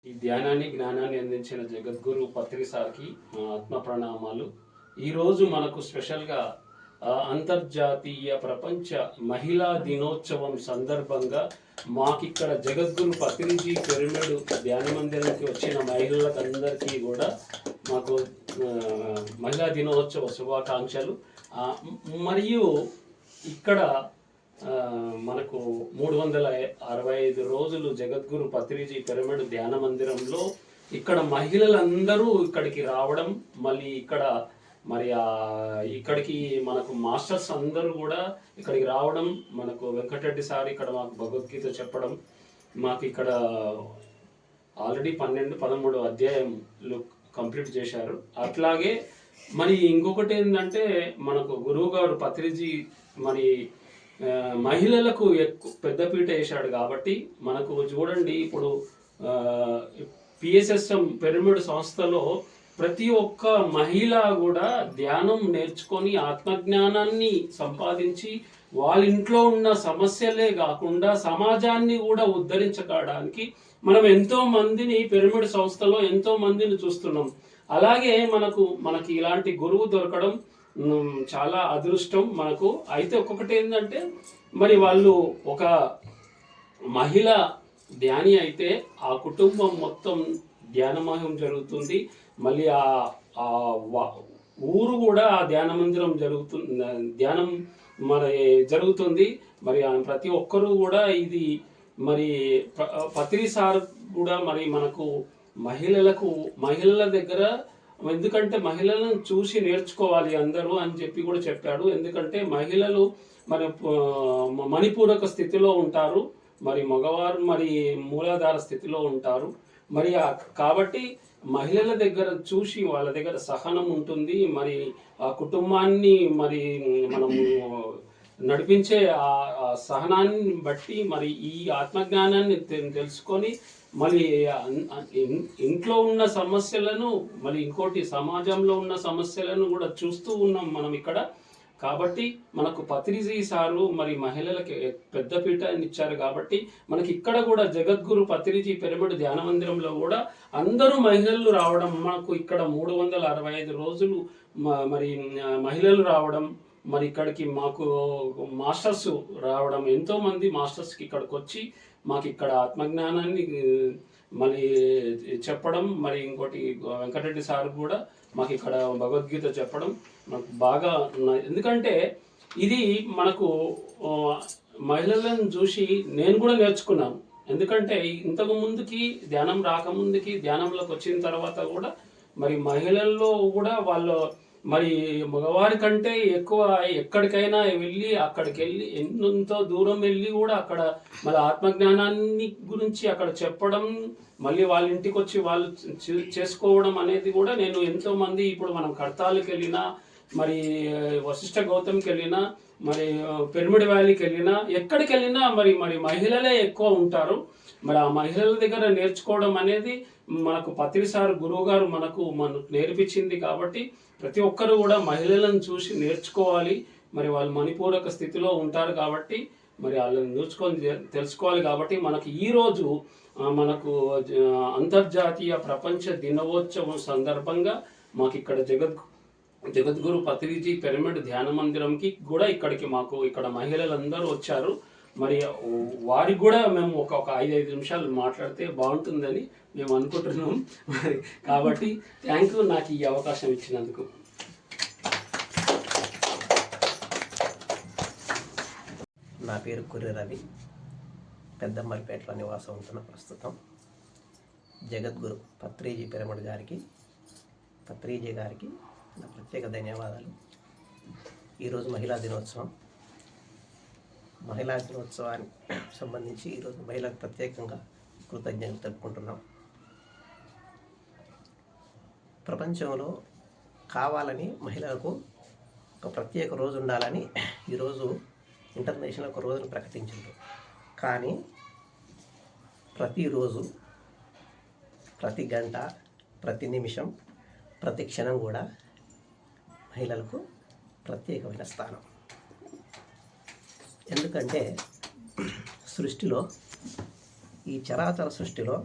ఈ ధ్యానాన్ని జ్ఞానాన్ని అందించిన జగద్గురు పత్రి సార్కి మా ఆత్మ ప్రణామాలు. ఈరోజు మనకు స్పెషల్గా అంతర్జాతీయ ప్రపంచ మహిళా దినోత్సవం సందర్భంగా మాకిక్కడ జగద్గురు పత్రిజీ పిరమిడ్ ధ్యాన మందిరానికి వచ్చిన మహిళలందరికీ కూడా మాకు మహిళా దినోత్సవ శుభాకాంక్షలు. మరియు ఇక్కడ మనకు 365 రోజులు జగద్గురు పత్రిజీ పిరమిడ్ ధ్యాన మందిరంలో ఇక్కడ మహిళలందరూ ఇక్కడికి రావడం, మళ్ళీ ఇక్కడ మరి ఇక్కడికి మనకు మాస్టర్స్ అందరూ కూడా ఇక్కడికి రావడం, మనకు వెంకటరెడ్డి సార్ ఇక్కడ మాకు భగవద్గీత చెప్పడం, మాకు ఇక్కడ ఆల్రెడీ 12-13 అధ్యాయంలు కంప్లీట్ చేశారు. అట్లాగే మరి ఇంకొకటి ఏంటంటే మనకు గురువు గారు పత్రిజీ మరి మహిళలకు ఎక్కువ పెద్దపీట వేశాడు కాబట్టి మనకు చూడండి, ఇప్పుడు పిఎస్ఎస్ఎం పిరమిడ్ సంస్థలో ప్రతి ఒక్క మహిళ కూడా ధ్యానం నేర్చుకొని ఆత్మజ్ఞానాన్ని సంపాదించి వాళ్ళ ఇంట్లో ఉన్న సమస్యలే కాకుండా సమాజాన్ని కూడా ఉద్ధరించడానికి మనం ఎంతో మందిని పిరమిడ్ సంస్థలో ఎంతో మందిని చూస్తున్నాం. అలాగే మనకి ఇలాంటి గురువు దొరకడం చాలా అదృష్టం మనకు. అయితే ఒక్కొక్కటి ఏంటంటే మరి వాళ్ళు ఒక మహిళ ధ్యాని అయితే ఆ కుటుంబం మొత్తం ధ్యానమయం జరుగుతుంది. మళ్ళీ ఆ ఊరు కూడా ఆ ధ్యాన మందిరం ధ్యానం మరి జరుగుతుంది. మరి ప్రతి ఒక్కరూ కూడా ఇది మరి పత్రి సార్ కూడా మరి మనకు మహిళల దగ్గర, ఎందుకంటే మహిళలను చూసి నేర్చుకోవాలి అందరూ అని చెప్పి కూడా చెప్పాడు. ఎందుకంటే మహిళలు మరి మణిపూరక స్థితిలో ఉంటారు, మరి మగవారు మరి మూలాధార స్థితిలో ఉంటారు. మరి కాబట్టి మహిళల దగ్గర చూసి వాళ్ళ దగ్గర సహనం ఉంటుంది. మరి ఆ కుటుంబాన్ని మరి మనము నడిపించే ఆ సహనాన్ని బట్టి మరి ఈ ఆత్మజ్ఞానాన్ని తెలుసుకొని మళ్ళీ ఇంట్లో ఉన్న సమస్యలను, మళ్ళీ ఇంకోటి సమాజంలో ఉన్న సమస్యలను కూడా చూస్తూ ఉన్నాం మనం ఇక్కడ. కాబట్టి మనకు పత్రిజీ సారు మరి మహిళలకి పెద్దపీట ఇచ్చారు కాబట్టి మనకి ఇక్కడ కూడా జగద్గురు పత్రిజీ పిరమిడ్ ధ్యాన మందిరంలో కూడా అందరూ మహిళలు రావడం, మనకు ఇక్కడ 365 రోజులు మరి మహిళలు రావడం, మరి ఇక్కడికి మాకు మాస్టర్స్ రావడం, ఎంతో మంది మాస్టర్స్కి ఇక్కడికి వచ్చి మాకు ఇక్కడ ఆత్మజ్ఞానాన్ని మళ్ళీ చెప్పడం, మరి ఇంకోటి వెంకటరెడ్డి సార్ కూడా మాకు ఇక్కడ భగవద్గీత చెప్పడం నాకు బాగా. ఎందుకంటే ఇది మనకు మహిళలను చూసి నేను కూడా నేర్చుకున్నాను. ఎందుకంటే ఇంతకు ముందుకి ధ్యానం రాకముందుకి ధ్యానంలోకి వచ్చిన తర్వాత కూడా మరి మహిళల్లో కూడా వాళ్ళు మరి మగవారి కంటే ఎక్కువ ఎక్కడికైనా వెళ్ళి అక్కడికి వెళ్ళి ఎంతో దూరం వెళ్ళి కూడా అక్కడ మరి ఆత్మజ్ఞానాన్ని గురించి అక్కడ చెప్పడం, మళ్ళీ వాళ్ళ ఇంటికి వచ్చి వాళ్ళు చేసుకోవడం అనేది కూడా నేను ఎంతో మంది ఇప్పుడు మనం కడతాలకు వెళ్ళినా, మరి వశిష్ఠ గౌతమ్కి వెళ్ళినా, మరి పిరమిడ్ వ్యాలీకి వెళ్ళినా, ఎక్కడికి వెళ్ళినా మరి మహిళలే ఎక్కువ ఉంటారు. మరి ఆ మహిళల దగ్గర నేర్చుకోవడం అనేది మనకు పత్రి సార్ గురువు గారు మనకు నేర్పించింది. కాబట్టి ప్రతి ఒక్కరు కూడా మహిళలను చూసి నేర్చుకోవాలి. మరి వాళ్ళు మణిపూరక స్థితిలో ఉంటారు కాబట్టి మరి వాళ్ళని నేర్చుకొని తెలుసుకోవాలి. కాబట్టి మనకు ఈరోజు మనకు అంతర్జాతీయ ప్రపంచ దినోత్సవం సందర్భంగా మాకు ఇక్కడ జగద్గురు పత్రిజీ పిరమిడ్ ధ్యాన మందిరంకి కూడా ఇక్కడికి మాకు ఇక్కడ మహిళలందరూ వచ్చారు. మరి వారికి కూడా మేము ఒక 5 నిమిషాలు మాట్లాడితే బాగుంటుందని మేము అనుకుంటున్నాం. మరి కాబట్టి థ్యాంక్ యూ నాకు ఈ అవకాశం ఇచ్చినందుకు. నా పేరు కుర్రి రవి, పెద్దమ్మరిపేటలో నివాసం ఉంటున్న ప్రస్తుతం. జగద్గురు పత్రిజీ పిరమిడ్ గారికి, పత్రిజీ గారికి నా ప్రత్యేక ధన్యవాదాలు. ఈరోజు మహిళా దినోత్సవం. మహిళా దినోత్సవానికి సంబంధించి ఈరోజు మహిళలకు ప్రత్యేకంగా కృతజ్ఞతలు తెలుపుకుంటున్నాం. ప్రపంచంలో కావాలని మహిళలకు ఒక ప్రత్యేక రోజు ఉండాలని ఈరోజు ఇంటర్నేషనల్ ఒక రోజును ప్రకటించారు. కానీ ప్రతిరోజు, ప్రతి గంట, ప్రతి నిమిషం, ప్రతి క్షణం కూడా మహిళలకు ప్రత్యేకమైన స్థానం. ఎందుకంటే సృష్టిలో, ఈ చరాచర సృష్టిలో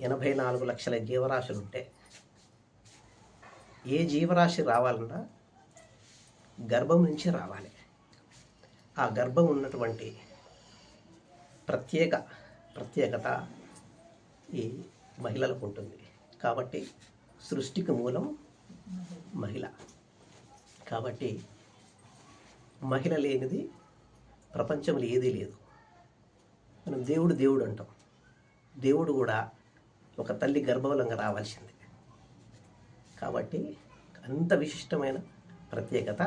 84 లక్షల జీవరాశులు ఉంటే ఏ జీవరాశి రావాలన్నా గర్భం నుంచి రావాలి. ఆ గర్భం ఉన్నటువంటి ప్రత్యేకత ఈ మహిళలకు ఉంటుంది. కాబట్టి సృష్టికి మూలం మహిళ. కాబట్టి మహిళ లేనిది ప్రపంచంలో ఏదీ లేదు. మనం దేవుడు అంటాం. దేవుడు కూడా ఒక తల్లి గర్భవలంగా రావాల్సిందే. కాబట్టి అంత విశిష్టమైన ప్రత్యేకత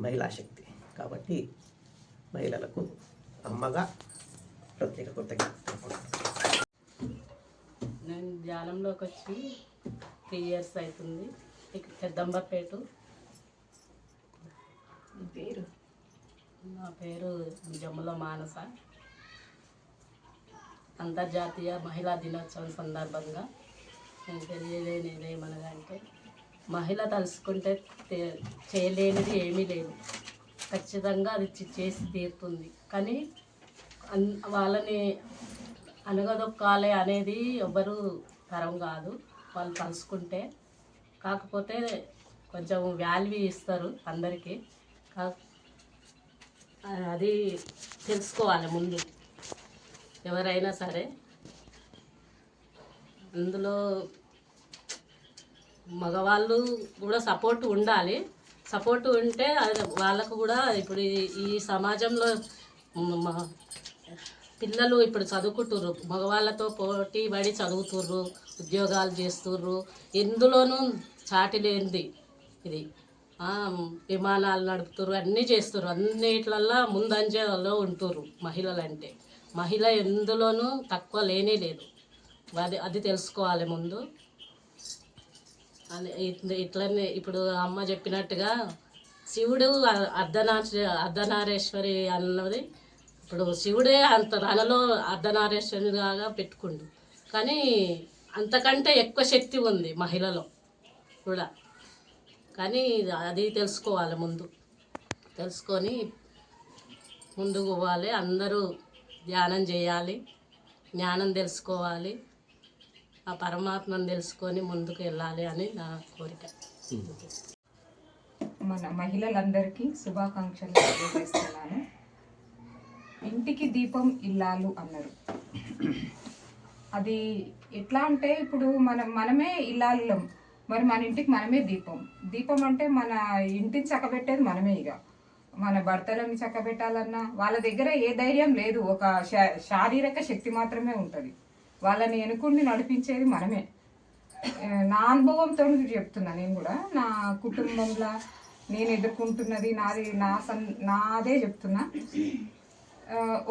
మహిళా శక్తి. కాబట్టి మహిళలకు అమ్మగా ప్రత్యేక కృతజ్ఞత. నేను ధ్యానంలోకి వచ్చి 3 years అవుతుంది. పెద్దంబర్పేట. నా పేరు జమ్ముల మానస. అంతర్జాతీయ మహిళా దినోత్సవం సందర్భంగా నేను తెలియలేనిది ఏమనగా అంటే, మహిళ తలుసుకుంటే చేయలేనిది ఏమీ లేదు. ఖచ్చితంగా అది చేసి తీరుతుంది. కానీ వాళ్ళని అనగదొక్కాలి అనేది ఎవ్వరూ తరం కాదు. వాళ్ళు తలుసుకుంటే, కాకపోతే కొంచెం వాల్యూ ఇస్తారు అందరికీ. అది తెలుసుకోవాలి ముందు ఎవరైనా సరే. అందులో మగవాళ్ళు కూడా సపోర్ట్ ఉండాలి. సపోర్ట్ ఉంటే వాళ్ళకు కూడా ఇప్పుడు ఈ సమాజంలో పిల్లలు ఇప్పుడు చదువుకుంటుర్రు, మగవాళ్ళతో పోటీ పడి చదువుతుర్రు, ఉద్యోగాలు చేస్తుర్రు. ఎందులోనూ చాటి లేనిది ఇది. విమానాలు నడుపుతుర్రు, అన్నీ చేస్తుర్రు, అన్నిట్లల్లో ముందంజలో ఉంటుర్రు మహిళలంటే. మహిళ ఎందులోనూ తక్కువ లేనే లేదు. అది తెలుసుకోవాలి ముందు. ఇట్లనే ఇప్పుడు అమ్మ చెప్పినట్టుగా శివుడు అర్ధనారేశ్వరి అన్నది, ఇప్పుడు శివుడే అంత తనలో అర్ధనారేశ్వరిగా పెట్టుకుండు. కానీ అంతకంటే ఎక్కువ శక్తి ఉంది మహిళలో కూడా. కానీ అది తెలుసుకోవాలి ముందు. తెలుసుకొని ముందుకు పోవాలి. అందరూ ధ్యానం చేయాలి, జ్ఞానం తెలుసుకోవాలి, ఆ పరమాత్మను తెలుసుకొని ముందుకు వెళ్ళాలి అని నా కోరిక. మన మహిళలందరికీ శుభాకాంక్షలు తెలియజేస్తున్నాను. ఇంటికి దీపం ఇల్లాలు అన్నారు. అది ఎట్లా అంటే, ఇప్పుడు మనమే ఇల్లాలం, మరి మన ఇంటికి మనమే దీపం అంటే మన ఇంటిని చక్కబెట్టేది మనమే. ఇక మన భర్తలను చక్కబెట్టాలన్నా వాళ్ళ దగ్గర ఏ ధైర్యం లేదు, ఒక శారీరక శక్తి మాత్రమే ఉంటుంది. వాళ్ళని ఎన్నుకుని నడిపించేది మనమే. నా అనుభవంతో చెప్తున్నా. నేను కూడా నా కుటుంబంలో నేను ఎదుర్కొంటున్నది నాదే చెప్తున్నా.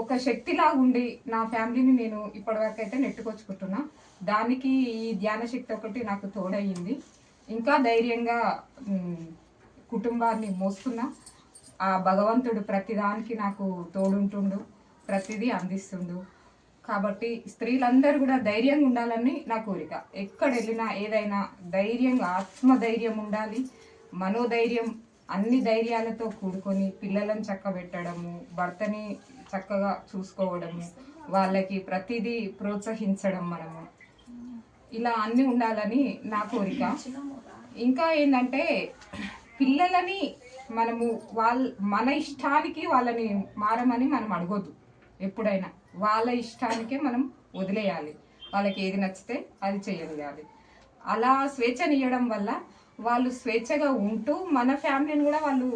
ఒక శక్తిలాగా ఉండి నా ఫ్యామిలీని నేను ఇప్పటివరకు అయితే నెట్టుకొచ్చుకుంటున్నా. దానికి ఈ ధ్యాన శక్తి ఒకటి నాకు తోడయ్యింది. ఇంకా ధైర్యంగా కుటుంబాన్ని మోస్తున్నా. ఆ భగవంతుడు ప్రతిదానికి నాకు తోడుంటుండు, ప్రతిదీ అందిస్తుండు. కాబట్టి స్త్రీలందరూ కూడా ధైర్యంగా ఉండాలని నా కోరిక. ఎక్కడ వెళ్ళినా ఏదైనా ధైర్యంగా, ఆత్మధైర్యం ఉండాలి, మనోధైర్యం, అన్ని ధైర్యాలతో కూడుకొని పిల్లలను చక్కబెట్టడము, భర్తని చక్కగా చూసుకోవడము, వాళ్ళకి ప్రతిదీ ప్రోత్సహించడం, మనము ఇలా అన్నీ ఉండాలని నా కోరిక. ఇంకా ఏంటంటే, పిల్లలని మనము మన ఇష్టానికి వాళ్ళని మారమని మనం అడగొద్దు. ఎప్పుడైనా వాళ్ళ ఇష్టానికే మనం వదిలేయాలి. వాళ్ళకి ఏది నచ్చితే అది చేయగలగాలి. అలా స్వేచ్ఛనివ్వడం వల్ల వాళ్ళు స్వేచ్ఛగా ఉంటూ మన ఫ్యామిలీని కూడా వాళ్ళు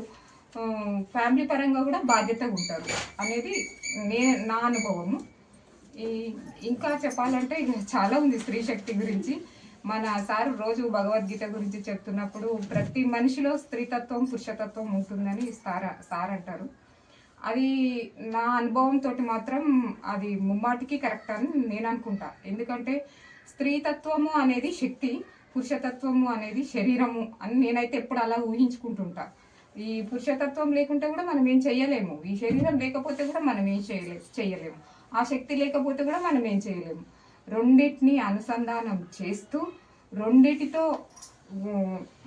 ఫ్యామిలీ పరంగా కూడా బాధ్యతగా ఉంటారు అనేది నా అనుభవము. ఇంకా చెప్పాలంటే చాలా ఉంది స్త్రీ శక్తి గురించి. మన సార్ రోజు భగవద్గీత గురించి చెప్తున్నప్పుడు ప్రతి మనిషిలో స్త్రీతత్వం, పురుషతత్వం ఉంటుందని సార్ అంటారు. అది నా అనుభవంతో మాత్రం అది ముమ్మాటికి కరెక్ట్ అని నేను అనుకుంటా. ఎందుకంటే స్త్రీతత్వము అనేది శక్తి, పురుషతత్వము అనేది శరీరము అని నేనైతే ఎప్పుడు అలా ఊహించుకుంటుంటా. ఈ పురుషతత్వం లేకుంటే కూడా మనం ఏం చెయ్యలేము, ఈ శరీరం లేకపోతే కూడా మనం ఏం చేయలేము, ఆ శక్తి లేకపోతే కూడా మనం ఏం చేయలేము. రెండింటిని అనుసంధానం చేస్తూ రెండిటితో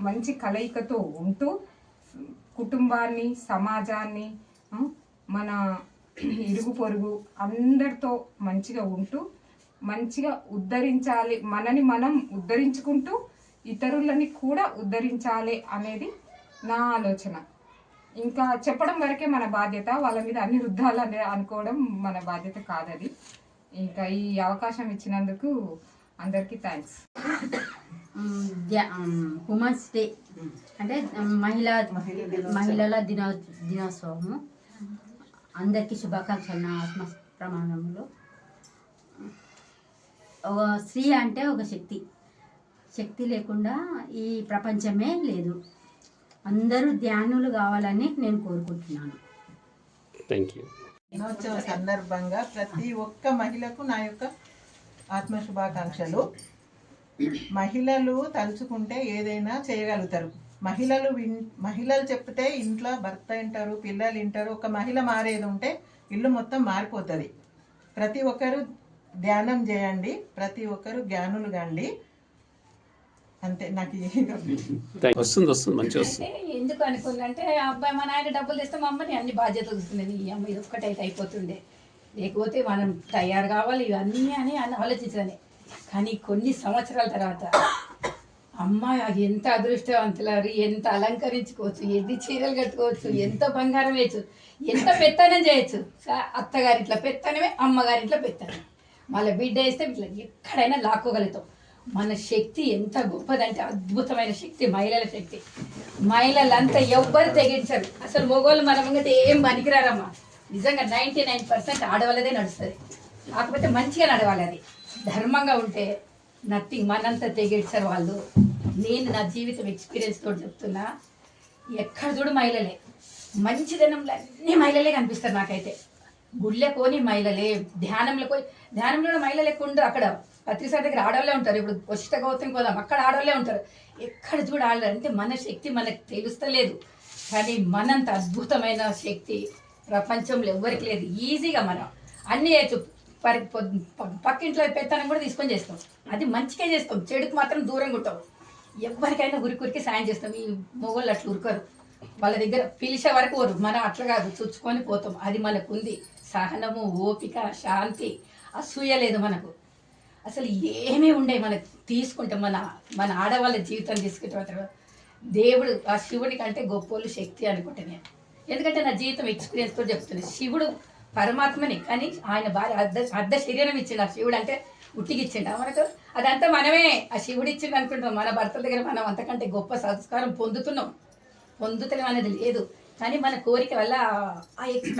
మంచి కలయికతో ఉంటూ కుటుంబాన్ని, సమాజాన్ని, మన ఇరుగు పొరుగు అందరితో మంచిగా ఉంటూ మంచిగా ఉద్ధరించాలి, మనని మనం ఉద్ధరించుకుంటూ ఇతరులని కూడా ఉద్ధరించాలి అనేది నా ఆలోచన. ఇంకా చెప్పడం వరకే మన బాధ్యత, వాళ్ళ మీద అన్ని రుద్దాలని అనుకోవడం మన బాధ్యత కాదది. ఇంకా ఈ అవకాశం ఇచ్చినందుకు అందరికీ థ్యాంక్స్. ఉమెన్స్ డే అంటే మహిళల దినోత్సవము. అందరికీ శుభాకాంక్షలు. నా ఆత్మ ప్రమాణంలో ఒక స్త్రీ అంటే ఒక శక్తి లేకుండా ఈ ప్రపంచమే లేదు. అందరూ ధ్యానులు కావాలని నేను కోరుకుంటున్నాను. Thank you. దినోత్సవ సందర్భంగా ప్రతి ఒక్క మహిళకు నా యొక్క ఆత్మ శుభాకాంక్షలు. మహిళలు తలుచుకుంటే ఏదైనా చేయగలుగుతారు. మహిళలు చెప్తే ఇంట్లో భర్త వింటారు, పిల్లలు వింటారు. ఒక మహిళ మారేది ఉంటే ఇల్లు మొత్తం మారిపోతుంది. ప్రతి ఒక్కరు ధ్యానం చేయండి, ప్రతి ఒక్కరు జ్ఞానులు కండి. అంతే. నాకు వస్తుంది మంచిగా వస్తుంది. ఎందుకు అనుకుందంటే అబ్బాయి మా నాయన డబ్బులు తెస్తే మా అమ్మని అన్ని బాధ్యతలు వస్తుంది. ఈ అమ్మ ఇది ఒక్కటైతే అయిపోతుండే, లేకపోతే మనం తయారు కావాలి ఇవన్నీ అని ఆలోచించాలి. కానీ కొన్ని సంవత్సరాల తర్వాత అమ్మ ఎంత అదృష్టవంతులారు, ఎంత అలంకరించుకోవచ్చు, ఎన్ని చీరలు కట్టుకోవచ్చు, ఎంత బంగారం వేయచ్చు, ఎంత పెత్తనం చేయొచ్చు. అత్తగారింట్లో పెత్తనమే, అమ్మగారింట్లో పెత్తనం. మళ్ళీ బిడ్డ వేస్తే ఇట్లా ఎక్కడైనా లాక్కోగలుగుతాం. మన శక్తి ఎంత గొప్పదంటే అద్భుతమైన శక్తి, మహిళల శక్తి. మహిళలంతా ఎవ్వరు తెగించరు. అసలు మగవాళ్ళు మన ముంగట ఏం పనికిరారమ్మా. నిజంగా 99% ఆడవాళ్ళదే నడుస్తుంది. కాకపోతే మంచిగా నడవాలి, అది ధర్మంగా ఉంటే నథింగ్. మనంతా తెగించరు వాళ్ళు. నేను నా జీవితం ఎక్స్పీరియన్స్ తోటి చెప్తున్నా. ఎక్కడ చూడు మహిళలే, మంచిదనంలో అన్ని మహిళలే కనిపిస్తారు నాకైతే. గుళ్ళే పోని మహిళలే, ధ్యానంలో కూడా మహిళలు ఎక్కువ ఉండరు. అక్కడ పత్రిసారి దగ్గర ఆడవాళ్ళే ఉంటారు. ఇప్పుడు వశిష్ఠ గౌతమి పోదాం, అక్కడ ఆడవాళ్ళే ఉంటారు. ఎక్కడ చూడ ఆడవాళ్ళు అంటే మన శక్తి మనకు తెలుస్తలేదు. కానీ మనంత అద్భుతమైన శక్తి ప్రపంచంలో ఎవరికి లేదు. ఈజీగా మనం అన్నీ చేయొచ్చు. పక్కింట్లో పెత్తనం కూడా తీసుకొని చేస్తాం. అది మంచిగా చేస్తాం, చెడుకు మాత్రం దూరంగా ఉంటాం. ఎవరికైనా ఉరికి సాయం చేస్తాం. ఈ మొగోళ్ళు అట్లా ఉరకరు. వాళ్ళ దగ్గర పిలిచే వరకు వరు, మనం అట్లా కాదు, చుచ్చుకొని పోతాం. అది మనకు ఉంది. సహనము, ఓపిక, శాంతి, అసూయ లేదు మనకు. అసలు ఏమీ ఉండే మనకు తీసుకుంటే మన ఆడవాళ్ళ జీవితం తీసుకుంటే దేవుడు ఆ శివుడి కంటే గొప్పోళ్ళు శక్తి అనుకుంటే నేను. ఎందుకంటే నా జీవితం ఎక్స్పీరియన్స్తో చెప్తున్నాను. శివుడు పరమాత్మని, కానీ ఆయన భార్య అర్ధ శరీరం ఇచ్చిండు. ఆ శివుడు అంటే ఉట్టిగిచ్చిండు మనకు. అదంతా మనమే ఆ శివుడు ఇచ్చిండు అనుకుంటాం. మన భర్తల దగ్గర మనం అంతకంటే గొప్ప సంస్కారం పొందుతున్నాం అనేది లేదు. కానీ మన కోరిక వల్ల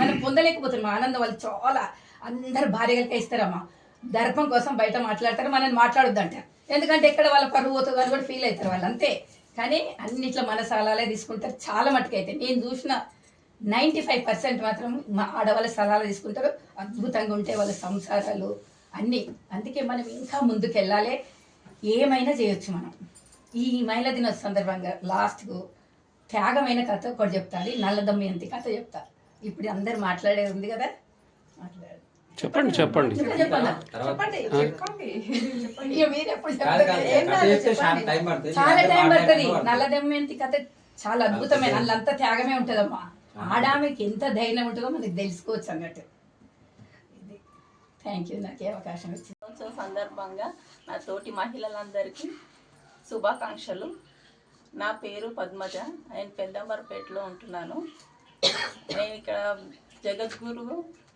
మనం పొందలేకపోతున్నాం ఆనందం వల్ల. చాలా అందరు భార్యలకే ఇస్తారమ్మా, దర్పం కోసం బయట మాట్లాడతారు, మనల్ని మాట్లాడొద్దంటారు. ఎందుకంటే ఎక్కడ వాళ్ళ పరువు పోతుంది అని కూడా ఫీల్ అవుతారు వాళ్ళు, అంతే. కానీ అన్నిట్లో మన సలహాలే తీసుకుంటారు చాలా మటుకైతే. నేను చూసిన 95% మాత్రం మా ఆడవాళ్ళ సలహాలు తీసుకుంటారు. అద్భుతంగా ఉంటే వాళ్ళ సంసారాలు అన్నీ. అందుకే మనం ఇంకా ముందుకు వెళ్ళాలి, ఏమైనా చేయొచ్చు మనం. ఈ మహిళా దినోత్సవ సందర్భంగా లాస్ట్కు త్యాగమైన కథ ఒకటి చెప్తాను. నల్లదమయంతి కథ చెప్తా. ఇప్పుడు అందరు మాట్లాడేది ఉంది కదా, చెప్పండి. మీరు ఎప్పుడు చాలా టైం పడుతుంది. నల్లదమయంతి కథ చాలా అద్భుతమైన, వాళ్ళంతా త్యాగమే ఉంటుందమ్మా. ఆడామెకి ఎంత ధైర్యం ఉంటుందో మనకు తెలుసుకోవచ్చు అన్నట్టు. థ్యాంక్ యూ నాకు అవకాశం ఇచ్చింది. సందర్భంగా నా తోటి మహిళలందరికీ శుభాకాంక్షలు. నా పేరు పద్మజ, నేను పెద్దంబర్పేటలో ఉంటున్నాను. నేను ఇక్కడ జగద్గురు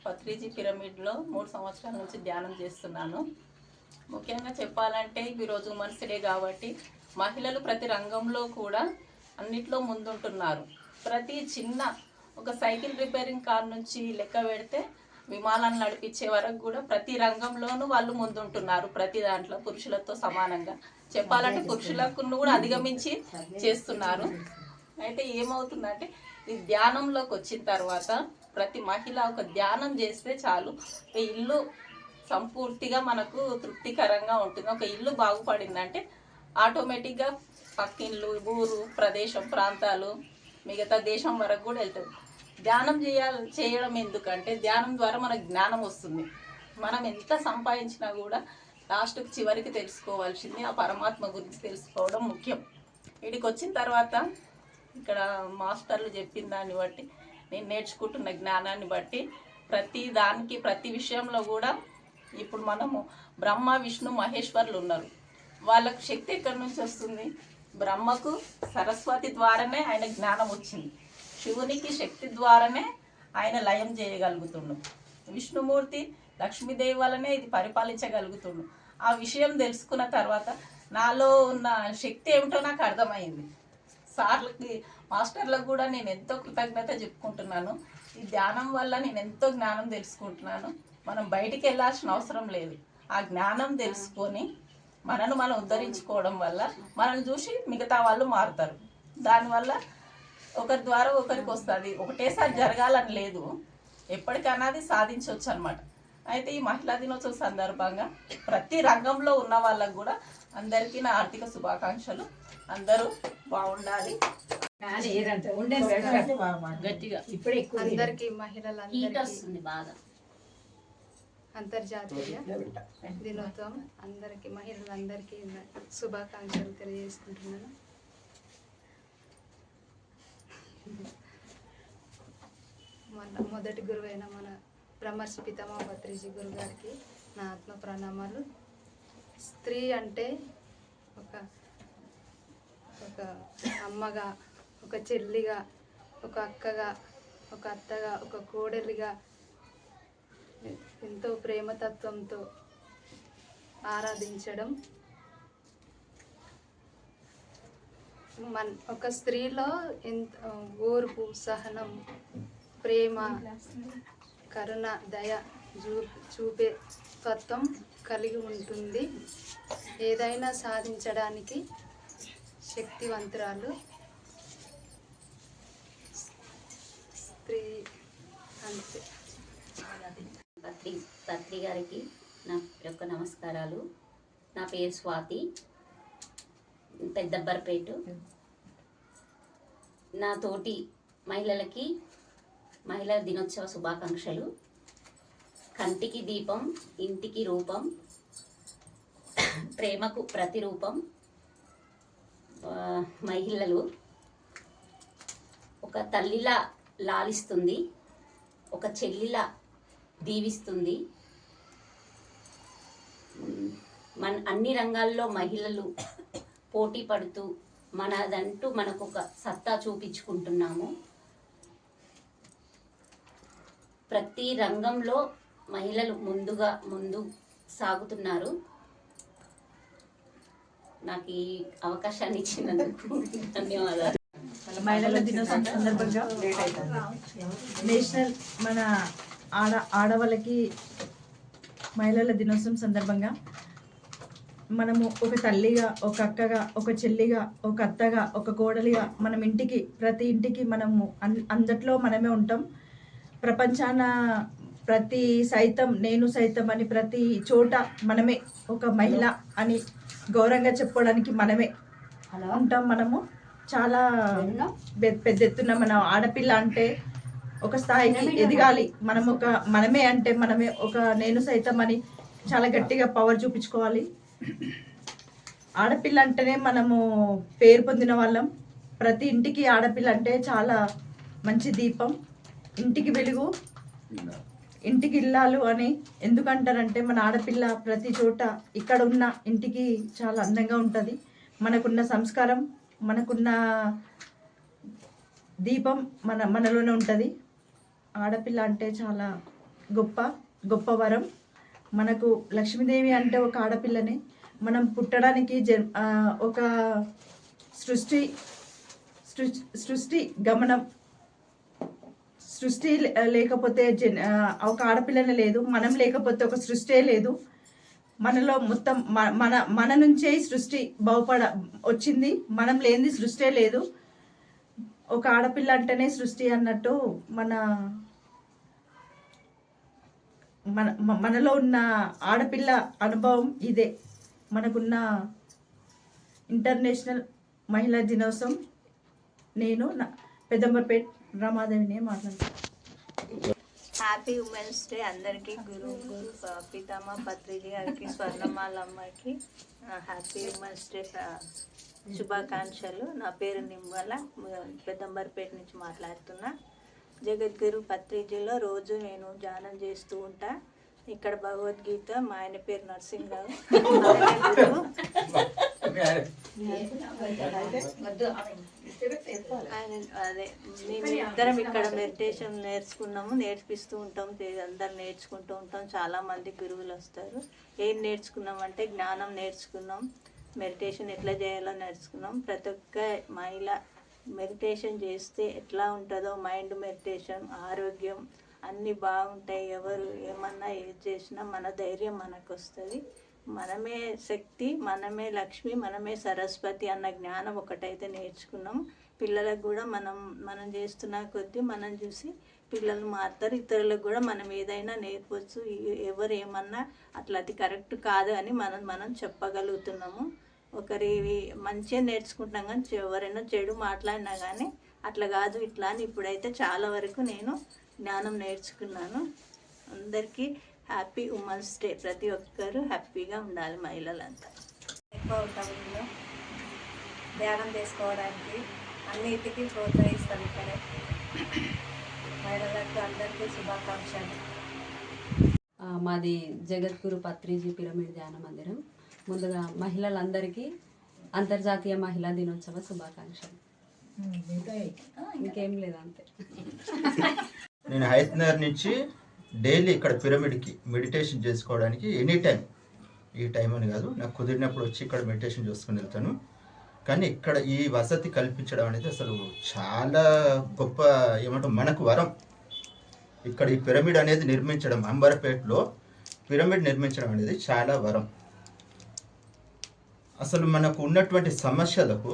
పత్రిజీ పిరమిడ్లో 3 సంవత్సరాల నుంచి ధ్యానం చేస్తున్నాను. ముఖ్యంగా చెప్పాలంటే ఈరోజు ఉమెన్స్ డే కాబట్టి మహిళలు ప్రతి రంగంలో కూడా అన్నిట్లో ముందుంటున్నారు. ప్రతి చిన్న ఒక సైకిల్ రిపేరింగ్ కార్ నుంచి లెక్క పెడితే విమానాలు నడిపించే వరకు కూడా ప్రతి రంగంలోనూ వాళ్ళు ముందుంటున్నారు. ప్రతి దాంట్లో పురుషులతో సమానంగా చెప్పాలంటే పురుషులకు కూడా అధిగమించి చేస్తున్నారు. అయితే ఏమవుతుందంటే ఈ ధ్యానంలోకి వచ్చిన తర్వాత ప్రతి మహిళ ఒక ధ్యానం చేస్తే చాలు, ఒక ఇల్లు సంపూర్తిగా మనకు తృప్తికరంగా ఉంటుంది. ఒక ఇల్లు బాగుపడిందంటే ఆటోమేటిక్గా పక్కిళ్ళు, ఊరు, ప్రదేశం, ప్రాంతాలు, మిగతా దేశం వరకు కూడా వెళ్తుంది. ధ్యానం చేయడం ఎందుకంటే ధ్యానం ద్వారా మనకు జ్ఞానం వస్తుంది. మనం ఎంత సంపాదించినా కూడా లాస్ట్కి చివరికి తెలుసుకోవాల్సింది ఆ పరమాత్మ గురించి తెలుసుకోవడం ముఖ్యం. వీడికి వచ్చిన తర్వాత ఇక్కడ మాస్టర్లు చెప్పిన దాన్ని బట్టి, నేను నేర్చుకుంటున్న జ్ఞానాన్ని బట్టి ప్రతి దానికి ప్రతి విషయంలో కూడా ఇప్పుడు మనము బ్రహ్మ విష్ణు మహేశ్వరులు ఉన్నారు. వాళ్ళకు శక్తి ఎక్కడి నుంచి వస్తుంది? బ్రహ్మకు సరస్వతి ద్వారానే ఆయన జ్ఞానం వచ్చింది. శివునికి శక్తి ద్వారానే ఆయన లయం చేయగలుగుతుండు. విష్ణుమూర్తి లక్ష్మీదేవి వల్లనే ఇది పరిపాలించగలుగుతుండు. ఆ విషయం తెలుసుకున్న తర్వాత నాలో ఉన్న శక్తి ఏమిటో నాకు అర్థమైంది. సార్లకి మాస్టర్లకు కూడా నేను ఎంతో కృతజ్ఞత చెప్పుకుంటున్నాను. ఈ ధ్యానం వల్ల నేను ఎంతో జ్ఞానం తెలుసుకుంటున్నాను. మనం బయటికి వెళ్ళాల్సిన అవసరం లేదు. ఆ జ్ఞానం తెలుసుకొని మనను మనం ఉద్ధరించుకోవడం వల్ల మనల్ని చూసి మిగతా వాళ్ళు మారుతారు. దానివల్ల ఒకరి ద్వారా ఒకరికి వస్తుంది. ఒకటేసారి జరగాలని లేదు, ఎప్పటికైనా అది సాధించవచ్చు అనమాట. అయితే ఈ మహిళా దినోత్సవం సందర్భంగా ప్రతి రంగంలో ఉన్న వాళ్ళకు కూడా అందరికీ నా ఆర్థిక శుభాకాంక్షలు. అందరూ బాగుండాలి. గట్టిగా ఇప్పుడే ఎక్కువ అందరికీ మహిళలందరికీ వస్తుంది బాగా. అంతర్జాతీయ దినోత్సవం అందరికీ మహిళలందరికీ శుభాకాంక్షలు తెలియజేసుకుంటున్నాను. మన మొదటి గురువైన మన బ్రహ్మర్షి పితామహ పత్రిజీ గురువు గారికి నా ఆత్మ ప్రణామాలు. స్త్రీ అంటే ఒక అమ్మగా, ఒక చెల్లిగా, ఒక అక్కగా, ఒక అత్తగా, ఒక కోడలిగా ఎంతో ప్రేమతత్వంతో ఆరాధించడం. ఒక స్త్రీలో ఎంత ఓర్పు, సహనం, ప్రేమ, కరుణ, దయ చూపే తత్వం కలిగి ఉంటుంది. ఏదైనా సాధించడానికి శక్తివంతురాలు స్త్రీ అంతే. పత్రి గారికి నా యొక్క నమస్కారాలు. నా పేరు స్వాతి, పెద్దబ్బర్పేట. నా తోటి మహిళలకి మహిళా దినోత్సవ శుభాకాంక్షలు. కంటికి దీపం, ఇంటికి రూపం, ప్రేమకు ప్రతిరూపం మహిళలు. ఒక తల్లిలా లాలిస్తుంది, ఒక చెల్లిలా దీవిస్తుంది. అన్ని రంగాల్లో మహిళలు పోటీ పడుతూ మనదంటూ మనకు ఒక సత్తా చూపించుకుంటున్నాము. ప్రతి రంగంలో మహిళలు ముందు సాగుతున్నారు. నాకు ఈ అవకాశాన్ని ఇచ్చినందుకు ధన్యవాదాలు. మహిళల దినోత్సవం సందర్భంగా నేషనల్ మన ఆడవాళ్ళకి మహిళల దినోత్సవం సందర్భంగా మనము ఒక తల్లిగా, ఒక అక్కగా, ఒక చెల్లిగా, ఒక అత్తగా, ఒక కోడలిగా మనం ప్రతి ఇంటికి మనము అందట్లో మనమే ఉంటాం. ప్రపంచాన నేను సైతం అని ప్రతి చోట మనమే ఒక మహిళ అని గౌరవంగా చెప్పుకోవడానికి మనమే ఉంటాం. మనము చాలా పెద్ద ఎత్తున మన ఆడపిల్ల అంటే ఒక స్థాయికి ఎదగాలి. మనమే అంటే మనమే ఒక నేను సైతం అని చాలా గట్టిగా పవర్ చూపించుకోవాలి. ఆడపిల్ల అంటేనే మనము పేరు పొందిన వాళ్ళం. ప్రతి ఇంటికి ఆడపిల్ల అంటే చాలా మంచి దీపం, ఇంటికి వెలుగు, ఇంటికి ఇల్లాలు అని ఎందుకంటారంటే మన ఆడపిల్ల ప్రతి చోట ఇక్కడ ఉన్న ఇంటికి చాలా అందంగా ఉంటుంది. మనకున్న సంస్కారం, మనకున్న దీపం మనలోనే ఉంటుంది. ఆడపిల్ల అంటే చాలా గొప్ప వరం. మనకు లక్ష్మీదేవి అంటే ఒక ఆడపిల్లనే. మనం పుట్టడానికి ఒక సృష్టి గమనం. సృష్టి లేకపోతే ఒక ఆడపిల్లనే లేదు. మనం లేకపోతే ఒక సృష్టి లేదు. మనలో మొత్తం మన నుంచే సృష్టి వచ్చింది. మనం లేనిది సృష్టి లేదు. ఒక ఆడపిల్ల అంటేనే సృష్టి అన్నట్టు మనలో ఉన్న ఆడపిల్ల అనుభవం ఇదే. మనకున్న ఇంటర్నేషనల్ మహిళా దినోత్సవం. నేను పెద్దంబర్పేట రమాదేవిని మాట్లాడుతాను. హ్యాపీ ఉమెన్స్ డే అందరికీ. గురు పితామహ పత్రిజీ గారికి, స్వర్ణమాల అమ్మాయికి హ్యాపీ ఉమెన్స్ డే శుభాకాంక్షలు. నా పేరు నిమ్మల, పెద్దంబర్పేట నుంచి మాట్లాడుతున్నా. జగద్గురు పత్రిజీలో రోజు నేను ధ్యానం చేస్తూ ఉంటా. ఇక్కడ భగవద్గీత, మా ఆయన పేరు నరసింహరావు. అదే మేము ఇద్దరం ఇక్కడ మెడిటేషన్ నేర్పిస్తూ ఉంటాం, అందరు నేర్చుకుంటూ ఉంటాం. చాలామంది గురువులు వస్తారు. ఏం నేర్చుకున్నామంటే జ్ఞానం నేర్చుకున్నాం, మెడిటేషన్ ఎట్లా చేయాలో నేర్చుకున్నాం. ప్రతి ఒక్క మహిళ మెడిటేషన్ చేస్తే ఎట్లా ఉంటుందో, మైండ్ మెడిటేషన్, ఆరోగ్యం అన్నీ బాగుంటాయి. ఎవరు ఏమన్నా ఏది చేసినా మన ధైర్యం మనకు వస్తుంది. మనమే శక్తి, మనమే లక్ష్మి, మనమే సరస్వతి అన్న జ్ఞానం ఒకటైతే నేర్చుకున్నాం. పిల్లలకు కూడా మనం చేస్తున్న కొద్దీ మనం చూసి పిల్లలు మారుతారు. ఇతరులకు కూడా మనం ఏదైనా నేర్పవచ్చు. ఎవరు ఏమన్నా అట్లా అది కరెక్ట్ కాదు అని మనం చెప్పగలుగుతున్నాము. ఒకరి మంచిగా నేర్చుకుంటున్నాం, కానీ ఎవరైనా చెడు మాట్లాడినా కానీ అట్లా కాదు ఇట్లా అని ఇప్పుడైతే చాలా వరకు నేను జ్ఞానం నేర్చుకున్నాను. అందరికీ హ్యాపీ ఉమెన్స్ డే. ప్రతి ఒక్కరూ హ్యాపీగా ఉండాలి మహిళలంతా. ఎక్కువ టౌన్లో ధ్యానం చేసుకోవడానికి అన్నిటికీ ప్రోత్సహిస్తాం. ఇక్కడే మహిళలకు అందరికీ శుభాకాంక్షలు. మాది జగద్గురు పత్రిజీ పిరమిడ్ ధ్యాన మందిరం. ముందుగా మహిళలందరికీ అంతర్జాతీయ మహిళా దినోత్సవ శుభాకాంక్షలు. ఇంకేం లేదు, అంతే. నేను హైదరాబాద్ నుంచి డైలీ ఇక్కడ పిరమిడ్కి మెడిటేషన్ చేసుకోవడానికి ఎనీ టైం, ఈ టైం అని కాదు, నాకు కుదిరినప్పుడు వచ్చి ఇక్కడ మెడిటేషన్ చేసుకుని వెళ్తాను. కానీ ఇక్కడ ఈ వసతి కల్పించడం అనేది అసలు చాలా గొప్ప, ఏమంటారు, మనకు వరం. ఇక్కడ ఈ పిరమిడ్ అనేది నిర్మించడం, అంబర్పేటలో పిరమిడ్ నిర్మించడం అనేది చాలా వరం. అసలు మనకు ఉన్నటువంటి సమస్యలకు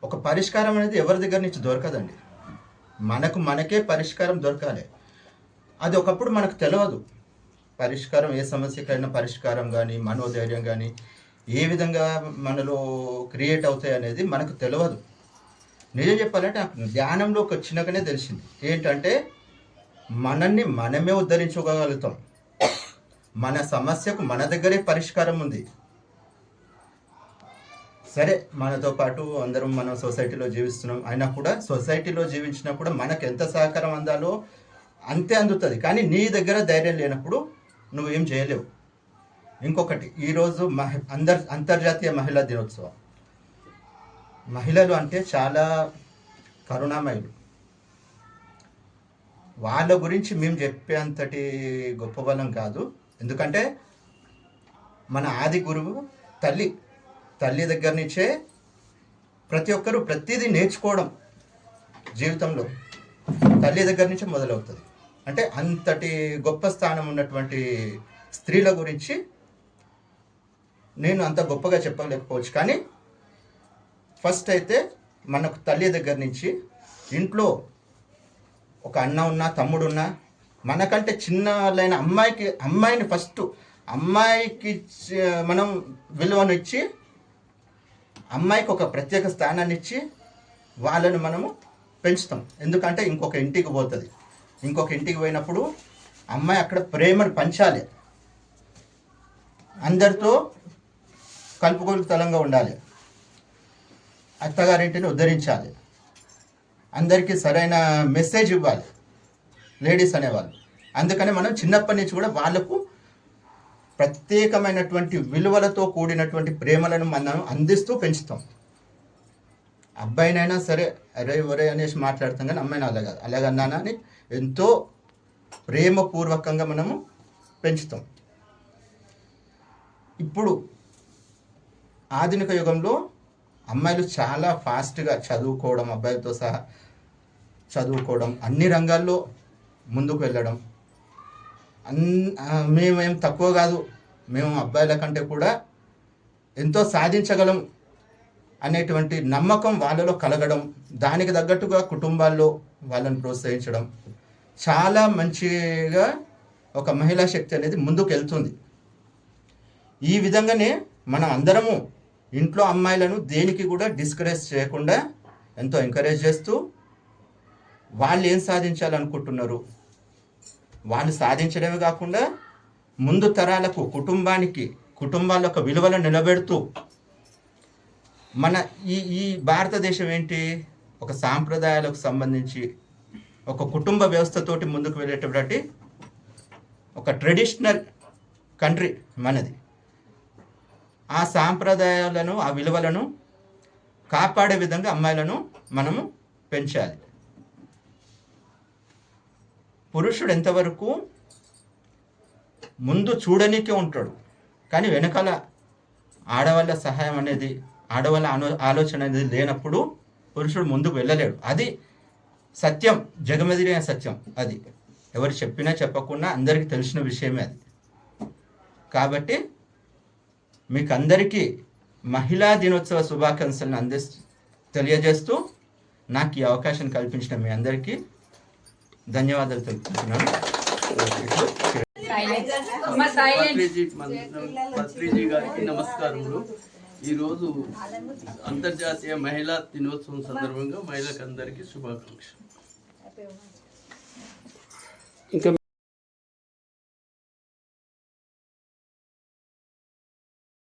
ఒక పరిష్కారం అనేది ఎవరి దగ్గర నుంచి దొరకదండి. మనకే పరిష్కారం దొరకాలి. అది ఒకప్పుడు మనకు తెలియదు. పరిష్కారం, ఏ సమస్యకైనా పరిష్కారం కానీ, మనోధైర్యం కానీ ఏ విధంగా మనలో క్రియేట్ అవుతాయి అనేది మనకు తెలియదు. నిజం చెప్పాలంటే నాకు ధ్యానంలోకి వచ్చినాకనే తెలిసింది ఏంటంటే మనల్ని మనమే ఉద్ధరించుకోగలుగుతాం. మన సమస్యకు మన దగ్గరే పరిష్కారం ఉంది. సరే, మనతో పాటు అందరం మనం సొసైటీలో జీవిస్తున్నాం. అయినా కూడా సొసైటీలో జీవించినా కూడా మనకు ఎంత సహకారం అందాలో అంతే అందుతుంది. కానీ నీ దగ్గర ధైర్యం లేనప్పుడు నువ్వేం చేయలేవు. ఇంకొకటి, ఈరోజు అంతర్జాతీయ మహిళా దినోత్సవం. మహిళలు అంటే చాలా కరుణామయులు. వాళ్ళ గురించి మేము చెప్పేంతటి గొప్ప బలం కాదు. ఎందుకంటే మన ఆది గురువు తల్లి దగ్గర నుంచే ప్రతి ఒక్కరూ ప్రతిదీ నేర్చుకోవడం జీవితంలో తల్లి దగ్గర నుంచే మొదలవుతుంది. అంటే అంతటి గొప్ప స్థానం ఉన్నటువంటి స్త్రీల గురించి నేను అంత గొప్పగా చెప్పలేకపోవచ్చు. కానీ ఫస్ట్ అయితే మనకు తల్లి దగ్గర నుంచి, ఇంట్లో ఒక అన్న ఉన్నా, తమ్ముడు ఉన్నా, మనకంటే చిన్న వాళ్ళైన అమ్మాయిని ఫస్ట్ అమ్మాయికి మనం విలువను ఇచ్చి, అమ్మాయికి ఒక ప్రత్యేక స్థానాన్ని ఇచ్చి వాళ్ళను మనము పెంచుతాం. ఎందుకంటే ఇంకొక ఇంటికి పోతుంది. ఇంకొక ఇంటికి పోయినప్పుడు అమ్మాయి అక్కడ ప్రేమను పంచాలి, అందరితో కలుపుకొలుతలంగా ఉండాలి, అత్తగారింటిని ఉద్ధరించాలి, అందరికీ సరైన మెసేజ్ ఇవ్వాలి లేడీస్ అనేవాళ్ళు. అందుకని మనం చిన్నప్పటి నుంచి కూడా వాళ్ళకు ప్రత్యేకమైనటువంటి విలువలతో కూడినటువంటి ప్రేమలను మనం అందిస్తూ పెంచుతాం. అబ్బాయినైనా సరే అరే ఒరే అనేసి మాట్లాడతాం, కానీ అమ్మాయిని అలాగన్నానా అని ఎంతో ప్రేమపూర్వకంగా మనము పెంచుతాం. ఇప్పుడు ఆధునిక యుగంలో అమ్మాయిలు చాలా ఫాస్ట్గా చదువుకోవడం, అబ్బాయిలతో సహా చదువుకోవడం, అన్ని రంగాల్లో ముందుకు వెళ్ళడం. మేమేం తక్కువ కాదు, మేము అబ్బాయిల కంటే కూడా ఎంతో సాధించగలం అనేటువంటి నమ్మకం వాళ్ళలో కలగడం, దానికి తగ్గట్టుగా కుటుంబాల్లో వాళ్ళని ప్రోత్సహించడం, చాలా మంచిగా ఒక మహిళా శక్తి అనేది ముందుకు వెళ్తుంది. ఈ విధంగానే మనం అందరము ఇంట్లో అమ్మాయిలను దేనికి కూడా డిస్కరేజ్ చేయకుండా ఎంతో ఎంకరేజ్ చేస్తూ, వాళ్ళు ఏం సాధించాలనుకుంటున్నారు వాళ్ళు సాధించడమే కాకుండా ముందు తరాలకు, కుటుంబాల యొక్క విలువలను నిలబెడుతూ, మన ఈ భారతదేశం ఏంటి, ఒక సాంప్రదాయాలకు సంబంధించి ఒక కుటుంబ వ్యవస్థతోటి ముందుకు వెళ్ళేటటువంటి ఒక ట్రెడిషనల్ కంట్రీ మనది. ఆ సాంప్రదాయాలను, ఆ విలువలను కాపాడే విధంగా అమ్మాయిలను మనము పెంచాలి. పురుషుడు ఎంతవరకు ముందు చూడనీకే ఉంటాడు, కానీ వెనకాల ఆడవాళ్ళ సహాయం అనేది, ఆడవాళ్ళ ఆలోచన అనేది లేనప్పుడు పురుషుడు ముందుకు వెళ్ళలేడు. అది సత్యం, జగమెదిరిన సత్యం. అది ఎవరు చెప్పినా చెప్పకుండా అందరికీ తెలిసిన విషయమే అది. కాబట్టి మీకు అందరికీ మహిళా దినోత్సవ శుభాకాంక్షలను తెలియజేస్తూ నాకు ఈ అవకాశం కల్పించిన మీ అందరికీ ధన్యవాదాలు తెలుపుతున్నాను. పత్రిజీ గారికి నమస్కారములు. ఈరోజు అంతర్జాతీయ మహిళా దినోత్సవం సందర్భంగా మహిళలకు అందరికీ శుభాకాంక్షలు. ఇంకా